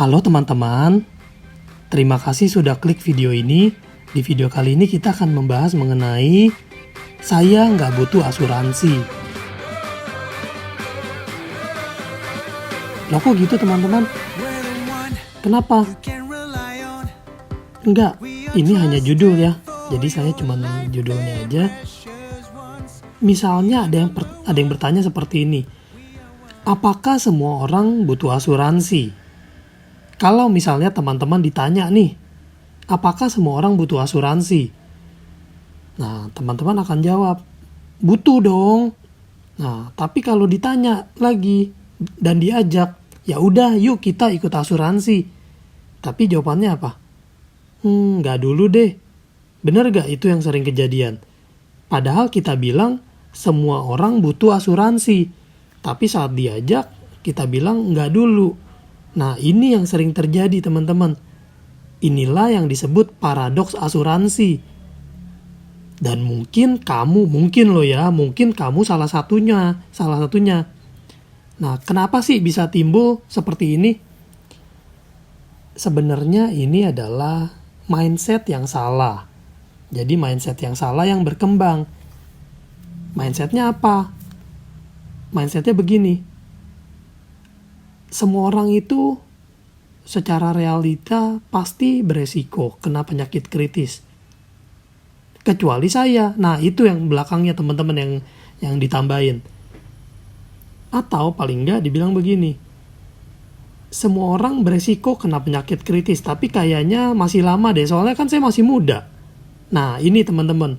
Halo teman-teman, terima kasih sudah klik video ini. Di video kali ini kita akan membahas mengenai saya nggak butuh asuransi. Loh kok gitu teman-teman? Kenapa? Enggak, ini hanya judul ya. Jadi saya cuma judulnya aja. Misalnya ada yang bertanya seperti ini. Apakah semua orang butuh asuransi? Kalau misalnya teman-teman ditanya nih, apakah semua orang butuh asuransi? Nah, teman-teman akan jawab, butuh dong. Nah, tapi kalau ditanya lagi dan diajak, ya udah yuk kita ikut asuransi. Tapi jawabannya apa? Nggak dulu deh. Bener gak itu yang sering kejadian? Padahal kita bilang semua orang butuh asuransi. Tapi saat diajak, kita bilang nggak dulu. Nah, ini yang sering terjadi teman-teman. Inilah yang disebut paradoks asuransi. Dan mungkin kamu salah satunya. Nah, kenapa sih bisa timbul seperti ini? Sebenarnya ini adalah mindset yang salah. Jadi mindset yang salah yang berkembang. Mindsetnya apa? Mindsetnya begini. Semua orang itu secara realita pasti beresiko kena penyakit kritis. Kecuali saya. Nah, itu yang belakangnya teman-teman yang ditambahin. Atau paling enggak dibilang begini. Semua orang beresiko kena penyakit kritis, tapi kayaknya masih lama deh, soalnya kan saya masih muda. Nah, ini teman-teman.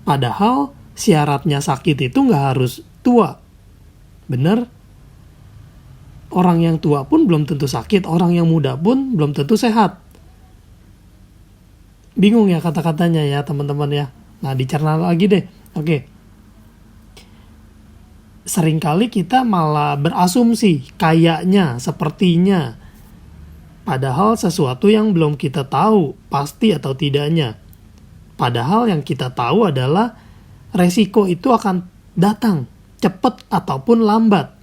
Padahal syaratnya sakit itu nggak harus tua. Bener? Orang yang tua pun belum tentu sakit, orang yang muda pun belum tentu sehat. Bingung ya kata-katanya ya teman-teman ya. Nah, dicerna lagi deh. Oke. Seringkali kita malah berasumsi, kayaknya, sepertinya. Padahal sesuatu yang belum kita tahu, pasti atau tidaknya. Padahal yang kita tahu adalah resiko itu akan datang, cepat ataupun lambat.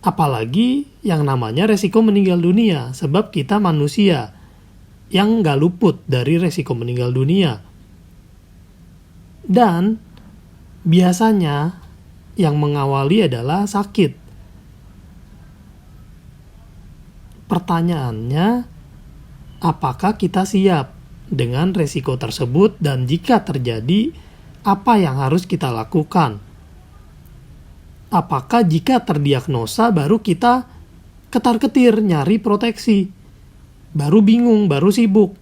Apalagi yang namanya resiko meninggal dunia, sebab kita manusia yang nggak luput dari resiko meninggal dunia. Dan biasanya yang mengawali adalah sakit. Pertanyaannya, apakah kita siap dengan resiko tersebut dan jika terjadi, apa yang harus kita lakukan? Apakah jika terdiagnosa baru kita ketar-ketir nyari proteksi? Baru bingung, baru sibuk.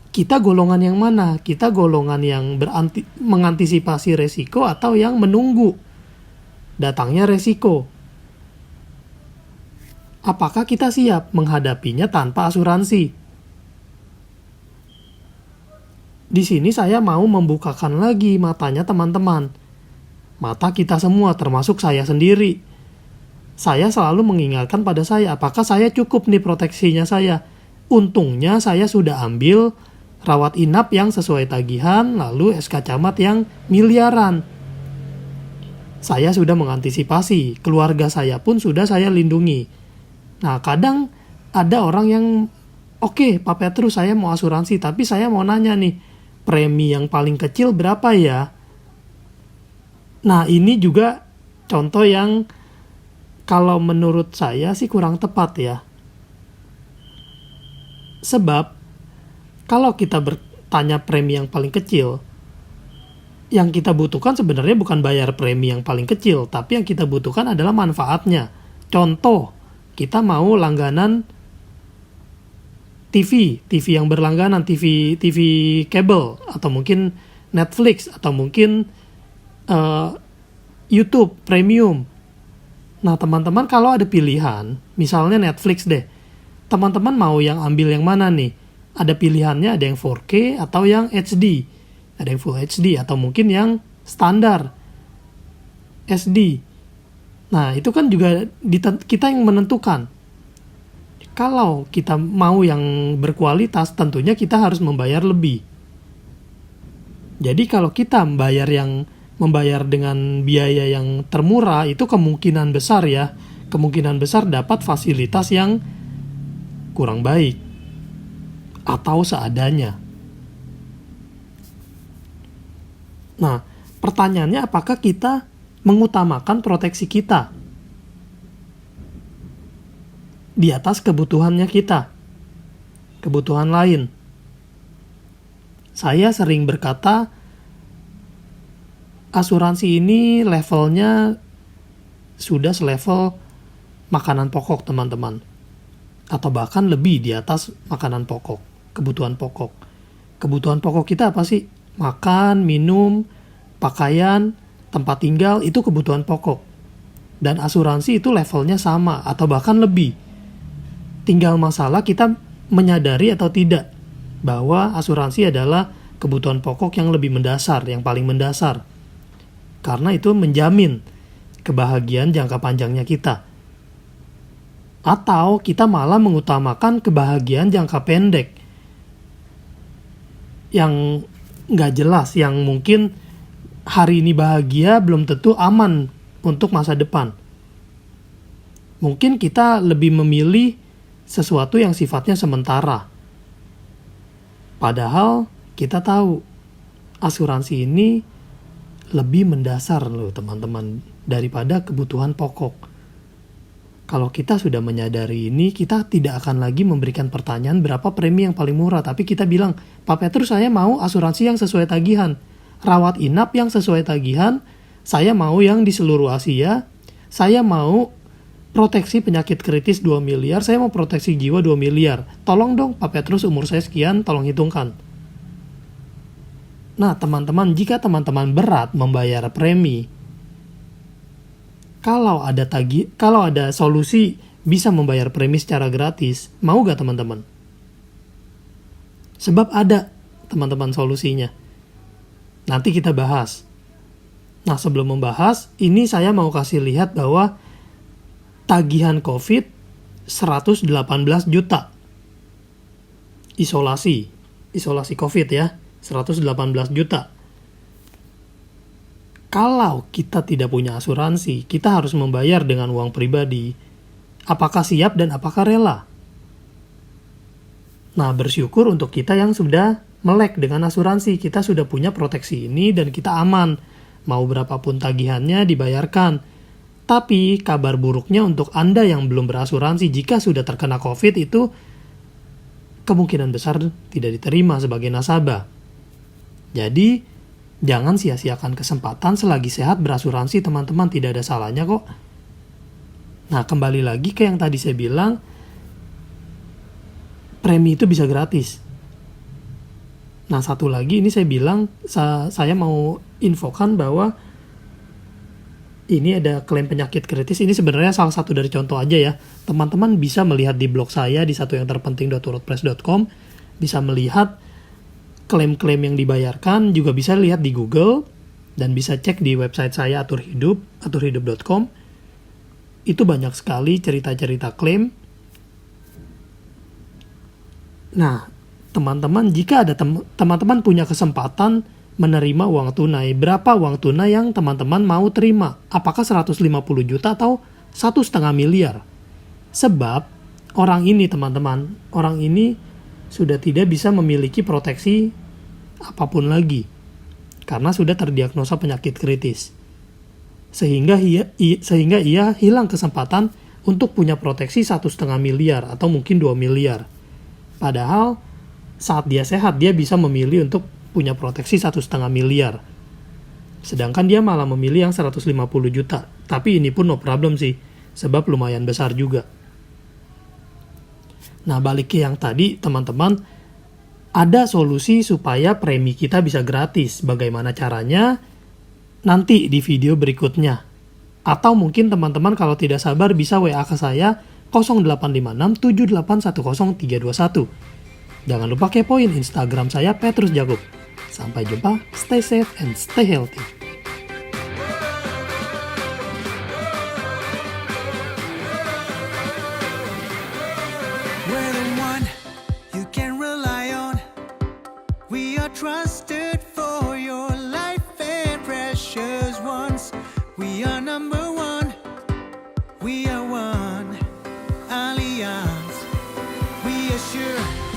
Kita golongan yang mana? Kita golongan yang mengantisipasi resiko atau yang menunggu datangnya resiko? Apakah kita siap menghadapinya tanpa asuransi? Di sini saya mau membukakan lagi matanya teman-teman. Mata kita semua, termasuk saya sendiri. Saya selalu mengingatkan pada saya, apakah saya cukup nih proteksinya saya? Untungnya saya sudah ambil rawat inap yang sesuai tagihan, lalu SK Camat yang miliaran. Saya sudah mengantisipasi, keluarga saya pun sudah saya lindungi. Nah, kadang ada orang yang, oke, Pak Petrus saya mau asuransi, tapi saya mau nanya nih, premi yang paling kecil berapa ya? Nah, ini juga contoh yang kalau menurut saya sih kurang tepat ya. Sebab, kalau kita bertanya premi yang paling kecil, yang kita butuhkan sebenarnya bukan bayar premi yang paling kecil, tapi yang kita butuhkan adalah manfaatnya. Contoh, kita mau langganan TV yang berlangganan, TV kabel, atau mungkin Netflix, atau mungkin YouTube Premium. Nah, teman-teman kalau ada pilihan, misalnya Netflix deh, teman-teman mau yang ambil yang mana nih? Ada pilihannya, ada yang 4K atau yang HD, ada yang Full HD atau mungkin yang standar SD. Nah, itu kan juga kita yang menentukan. Kalau kita mau yang berkualitas, tentunya kita harus membayar lebih. Jadi kalau kita membayar dengan biaya yang termurah, itu kemungkinan besar ya kemungkinan besar dapat fasilitas yang kurang baik atau seadanya. Nah, pertanyaannya apakah kita mengutamakan proteksi kita di atas kebutuhannya kita, kebutuhan lain? Saya sering berkata, asuransi ini levelnya sudah selevel makanan pokok, teman-teman. Atau bahkan lebih di atas makanan pokok, kebutuhan pokok. Kebutuhan pokok kita apa sih? Makan, minum, pakaian, tempat tinggal, itu kebutuhan pokok. Dan asuransi itu levelnya sama atau bahkan lebih. Tinggal masalah kita menyadari atau tidak bahwa asuransi adalah kebutuhan pokok yang lebih mendasar, yang paling mendasar. Karena itu menjamin kebahagiaan jangka panjangnya kita. Atau kita malah mengutamakan kebahagiaan jangka pendek yang nggak jelas, yang mungkin hari ini bahagia belum tentu aman untuk masa depan. Mungkin kita lebih memilih sesuatu yang sifatnya sementara. Padahal kita tahu asuransi ini lebih mendasar loh teman-teman daripada kebutuhan pokok. Kalau kita sudah menyadari ini, kita tidak akan lagi memberikan pertanyaan berapa premi yang paling murah. Tapi kita bilang, Pak Petrus, saya mau asuransi yang sesuai tagihan. Rawat inap yang sesuai tagihan. Saya mau yang di seluruh Asia. Saya mau proteksi penyakit kritis 2 miliar. Saya mau proteksi jiwa 2 miliar. Tolong dong, Pak Petrus, umur saya sekian, tolong hitungkan. Nah, teman-teman, jika teman-teman berat membayar premi, kalau ada solusi bisa membayar premi secara gratis, mau gak teman-teman? Sebab ada, teman-teman, solusinya. Nanti kita bahas. Nah, sebelum membahas, ini saya mau kasih lihat bahwa tagihan COVID 118 juta. Isolasi COVID ya, 118 juta. Kalau kita tidak punya asuransi, kita harus membayar dengan uang pribadi. Apakah siap dan apakah rela? Nah, bersyukur untuk kita yang sudah melek dengan asuransi. Kita sudah punya proteksi ini dan kita aman. Mau berapapun tagihannya dibayarkan. Tapi kabar buruknya untuk Anda yang belum berasuransi, jika sudah terkena COVID itu kemungkinan besar tidak diterima sebagai nasabah. Jadi, jangan sia-siakan kesempatan selagi sehat berasuransi, teman-teman, tidak ada salahnya kok. Nah, kembali lagi ke yang tadi saya bilang, premi itu bisa gratis. Nah, satu lagi ini saya bilang, saya mau infokan bahwa ini ada klaim penyakit kritis. Ini sebenarnya salah satu dari contoh aja ya. Teman-teman bisa melihat di blog saya di satuyangterpenting.wordpress.com, bisa melihat klaim-klaim yang dibayarkan, juga bisa lihat di Google dan bisa cek di website saya aturhidup.com. Itu banyak sekali cerita-cerita klaim. Nah, teman-teman, jika ada teman-teman punya kesempatan menerima uang tunai, berapa uang tunai yang teman-teman mau terima? Apakah 150 juta atau 1,5 miliar? Sebab orang ini, teman-teman, orang ini sudah tidak bisa memiliki proteksi apapun lagi karena sudah terdiagnosa penyakit kritis, sehingga ia hilang kesempatan untuk punya proteksi 1,5 miliar atau mungkin 2 miliar. Padahal saat dia sehat dia bisa memilih untuk punya proteksi 1,5 miliar, sedangkan dia malah memilih yang 150 juta. Tapi ini pun no problem sih, sebab lumayan besar juga. Nah, balik ke yang tadi, teman-teman, ada solusi supaya premi kita bisa gratis. Bagaimana caranya? Nanti di video berikutnya. Atau mungkin teman-teman kalau tidak sabar bisa WA ke saya 0856 7810 321. Jangan lupa kepoin Instagram saya Petrus Jakub. Sampai jumpa, stay safe and stay healthy. Trusted for your life and precious ones. We are number one. We are one. sure